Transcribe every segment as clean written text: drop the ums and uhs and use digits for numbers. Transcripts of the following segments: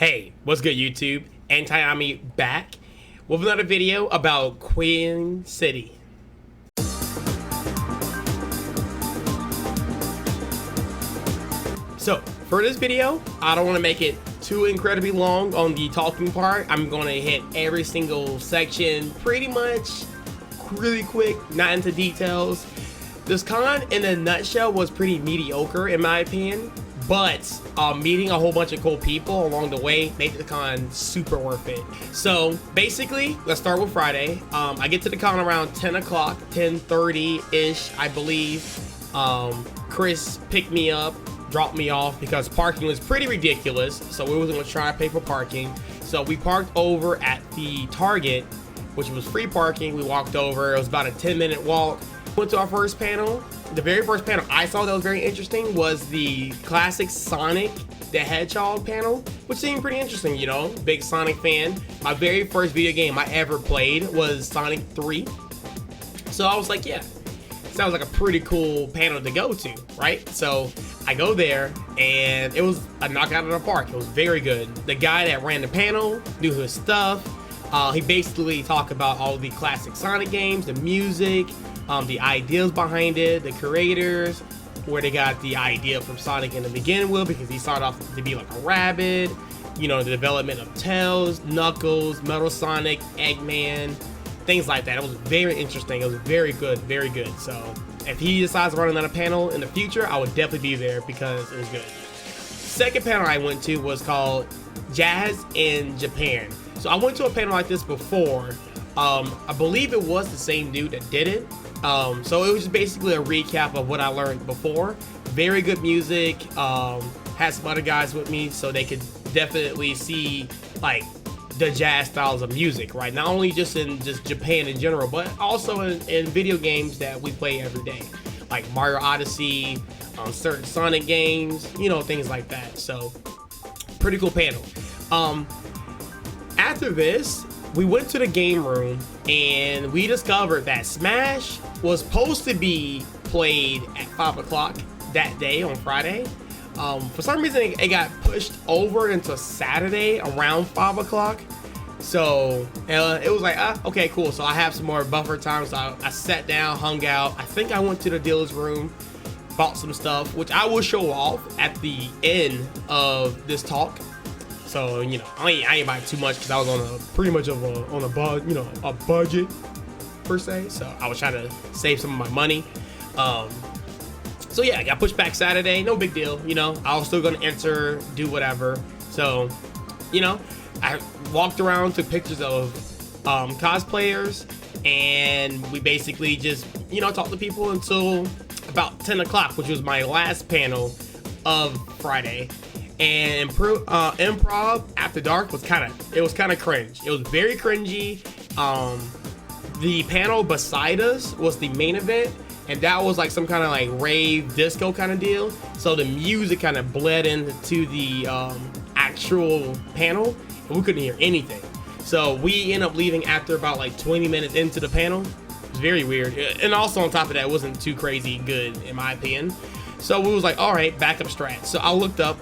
Hey, what's good YouTube? Anti-Ami back with another video about Queen City. So, for this video, I don't want to make it too incredibly long on the talking part. I'm going to hit every single section pretty much really quick, not into details. This con in a nutshell was pretty mediocre in my opinion, but meeting a whole bunch of cool people along the way made the con super worth it. So basically, let's start with Friday. I get to the con around 10 o'clock, 10:30-ish, I believe. Chris picked me up, dropped me off because parking was pretty ridiculous, so we wasn't gonna try to pay for parking. So we parked over at the Target, which was free parking. We walked over. It was about a 10-minute walk. Went to our first panel. The very first panel I saw that was very interesting was the classic Sonic the Hedgehog panel, which seemed pretty interesting, you know, big Sonic fan. My very first video game I ever played was Sonic 3. So I was like, yeah, sounds like a pretty cool panel to go to, right? So I go there and it was a knockout of the park. It was very good. The guy that ran the panel knew his stuff. He basically talked about all the classic Sonic games, the music, the ideas behind it, the creators, where they got the idea from Sonic in the beginning with, because he started off to be like a rabbit, you know, the development of Tails, Knuckles, Metal Sonic, Eggman, things like that. It was very interesting. It was very good, very good. So if he decides to run another panel in the future, I would definitely be there because it was good. Second panel I went to was called Jazz in Japan. So I went to a panel like this before. I believe it was the same dude that did it. So it was just basically a recap of what I learned before. Very good music. Had some other guys with me so they could definitely see like the jazz styles of music, right? Not only just in just Japan in general, but also in video games that we play every day, like Mario Odyssey, certain Sonic games, you know, things like that. So pretty cool panel. After this, we went to the game room and we discovered that Smash was supposed to be played at 5 o'clock that day on Friday. For some reason, it got pushed over into Saturday around 5 o'clock. So it was like, okay, cool. So I have some more buffer time. So I sat down, hung out. I think I went to the dealer's room, bought some stuff, which I will show off at the end of this talk. So, you know, I ain't buying too much because I was on a budget per se. So I was trying to save some of my money. So yeah, I got pushed back Saturday. No big deal. You know, I was still gonna enter, do whatever. So, you know, I walked around, took pictures of cosplayers, and we basically just, you know, talked to people until about 10 o'clock, which was my last panel of Friday. And improv after dark was kind of cringe. It was very cringy. The panel beside us was the main event, and that was like some kind of like rave disco kind of deal. So the music kind of bled into the actual panel, and we couldn't hear anything. So we ended up leaving after about like 20 minutes into the panel. It was very weird, and also on top of that, it wasn't too crazy good in my opinion. So we was like, all right, backup strat. So I looked up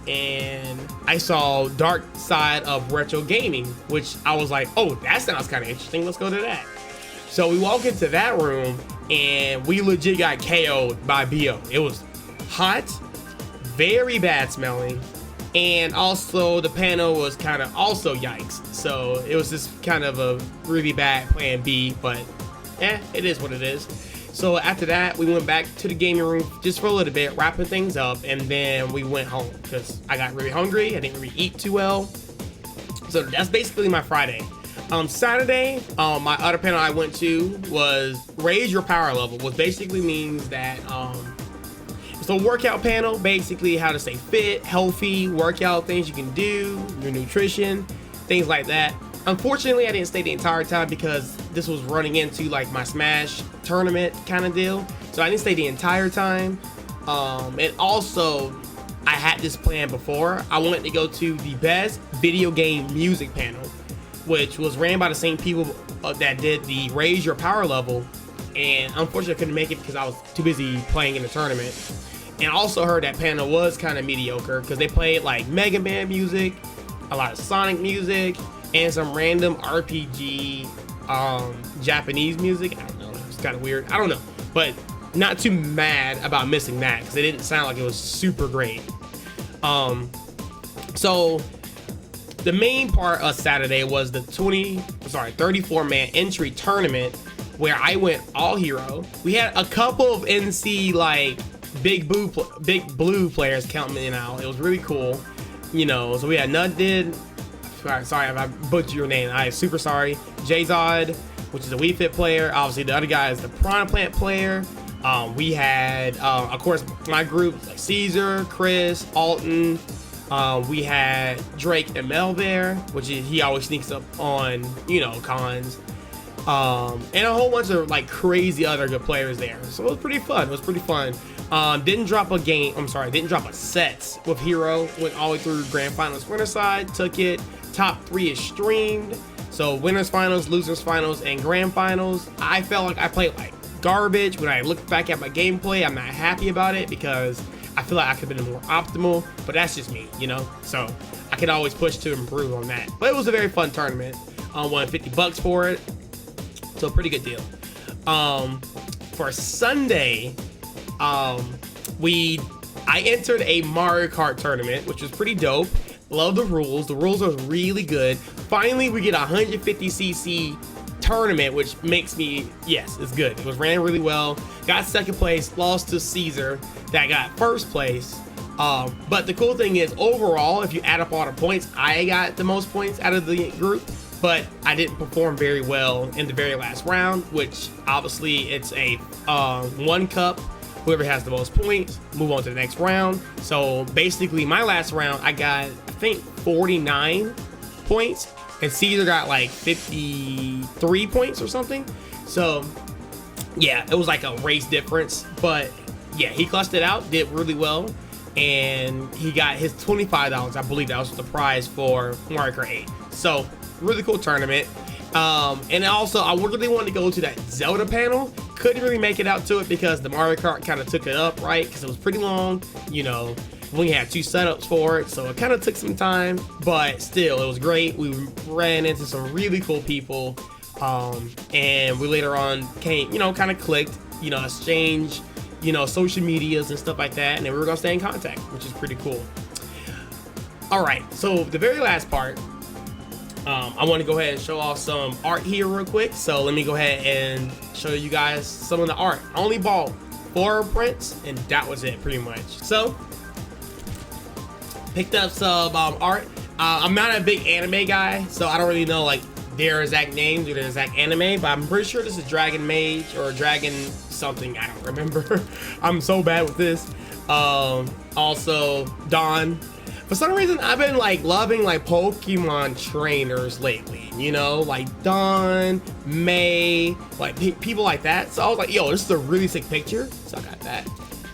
and I saw Dark Side of Retro Gaming, which I was like, oh, that sounds kind of interesting. Let's go to that. So we walk into that room and we legit got KO'd by BO. It was hot, very bad smelling, and also the panel was kind of also yikes. So it was just kind of a really bad plan B, but it is what it is. So after that, we went back to the gaming room just for a little bit, wrapping things up, and then we went home because I got really hungry. I didn't really eat too well. So that's basically my Friday. Saturday, my other panel I went to was Raise Your Power Level, which basically means that it's a workout panel, basically how to stay fit, healthy, workout things you can do, your nutrition, things like that. Unfortunately, I didn't stay the entire time because this was running into like my Smash tournament kind of deal. So I didn't stay the entire time. And also, I had this plan before. I wanted to go to the best video game music panel, which was ran by the same people that did the Raise Your Power Level. And unfortunately, I couldn't make it because I was too busy playing in the tournament. And I also heard that panel was kind of mediocre because they played like Mega Man music, a lot of Sonic music, and some random RPG Japanese music. I don't know, it's kind of weird. I don't know, but not too mad about missing that because it didn't sound like it was super great. So the main part of Saturday was the 34-man entry tournament where I went all hero. We had a couple of NC like big blue players counting out. It was really cool, you know. So we had Nutdid. Sorry if I butchered your name. I am super sorry. Jzod, which is a Wii Fit player. Obviously, the other guy is the Piranha Plant player. We had, of course, my group like Caesar, Chris, Alton. We had Drake and Mel there, which is, he always sneaks up on, you know, cons. And a whole bunch of like crazy other good players there. So it was pretty fun. Didn't drop a set with Hero. Went all the way through Grand Finals winner side, took it. Top 3 is streamed. So winners finals, losers finals, and grand finals. I felt like I played like garbage. When I look back at my gameplay, I'm not happy about it because I feel like I could have been more optimal, but that's just me, you know? So I could always push to improve on that. But it was a very fun tournament. Won $50 for it. So pretty good deal. For Sunday, I entered a Mario Kart tournament, which was pretty dope. Love the rules. The rules are really good. Finally, we get a 150cc tournament, which makes me, yes, it's good. It was ran really well. Got second place, lost to Caesar, that got first place. But the cool thing is, overall, if you add up all the points, I got the most points out of the group, but I didn't perform very well in the very last round, which obviously it's a one cup. Whoever has the most points, move on to the next round. So basically, my last round, I got, I think, 49 points, and Caesar got like 53 points or something. So yeah, it was like a race difference, but yeah, he clutched it out, did really well, and he got his $25. I believe that was the prize for Mario Kart 8. So really cool tournament. And also, I really wanted to go to that Zelda panel. Couldn't really make it out to it because the Mario Kart kind of took it up, right? Because it was pretty long, you know. We had 2 setups for it, so it kind of took some time, but still, it was great. We ran into some really cool people, and we later on came, you know, kind of clicked, you know, exchange, you know, social medias and stuff like that, and then we were gonna stay in contact, which is pretty cool. All right, so the very last part, I want to go ahead and show off some art here real quick. So let me go ahead and show you guys some of the art. I only bought 4 prints, and that was it pretty much. So picked up some art. I'm not a big anime guy, so I don't really know like their exact names or their exact anime, but I'm pretty sure this is Dragon Mage or Dragon something. I don't remember. I'm so bad with this. Also Dawn. For some reason, I've been like loving like Pokemon trainers lately, you know, like Dawn, May, like people like that. So I was like, yo, this is a really sick picture. So I got that.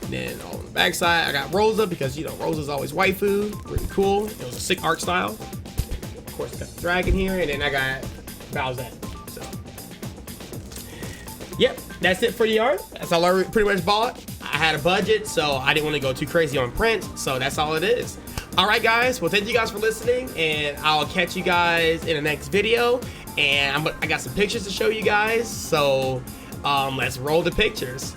And then on the backside, I got Rosa because, you know, Rosa's always waifu. Really cool. It was a sick art style. Of course, I got the dragon here, and then I got Bowsette. So, yep, that's it for the art. That's all I pretty much bought. I had a budget, so I didn't want to go too crazy on print. So that's all it is. All right, guys. Well, thank you guys for listening, and I'll catch you guys in the next video. And I got some pictures to show you guys. So let's roll the pictures.